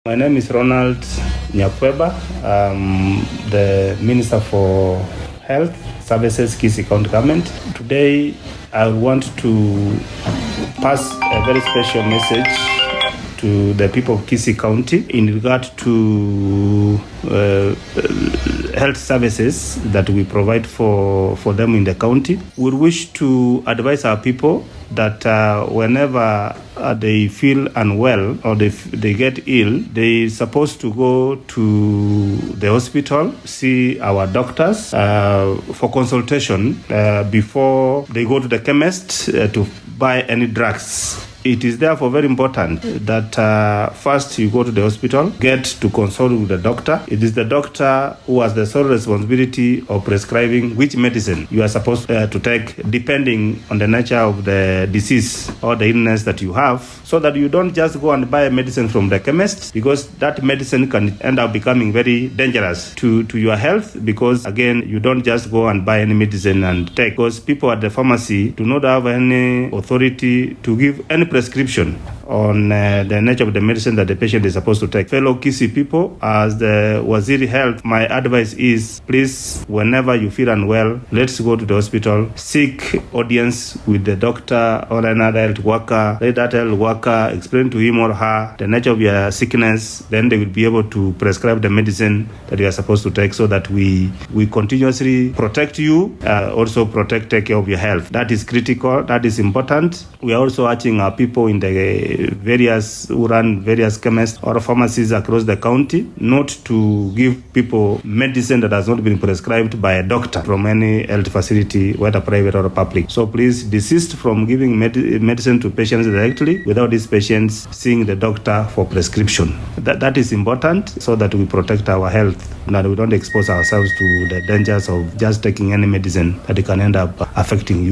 My name is Ronald Nyakweba. I'm the Minister for Health Services, Kisii County Government. Today, I want to pass a very special message to the people of Kisii County in regard to health services that we provide for them in the county. We wish to advise our people that whenever they feel unwell or they get ill, they're supposed to go to the hospital, see our doctors for consultation before they go to the chemist to buy any drugs. It is therefore very important that first you go to the hospital, get to consult with the doctor. It is the doctor who has the sole responsibility of prescribing which medicine you are supposed to take depending on the nature of the disease or the illness that you have, so that you don't just go and buy medicine from the chemist, because that medicine can end up becoming very dangerous to your health, because again, you don't just go and buy any medicine and take, because people at the pharmacy do not have any authority to give any prescription on the nature of the medicine that the patient is supposed to take. Fellow Kisii people, as the Waziri Health, my advice is, please, whenever you feel unwell, let's go to the hospital, seek audience with the doctor or another health worker. Let that health worker explain to him or her the nature of your sickness. Then they will be able to prescribe the medicine that you are supposed to take, so that we continuously protect you, take care of your health. That is critical. That is important. We are also urging our people in the who run various chemists or pharmacies across the county not to give people medicine that has not been prescribed by a doctor from any health facility, whether private or public. So please desist from giving medicine to patients directly without these patients seeing the doctor for prescription. That is important, so that we protect our health and that we don't expose ourselves to the dangers of just taking any medicine that can end up affecting you.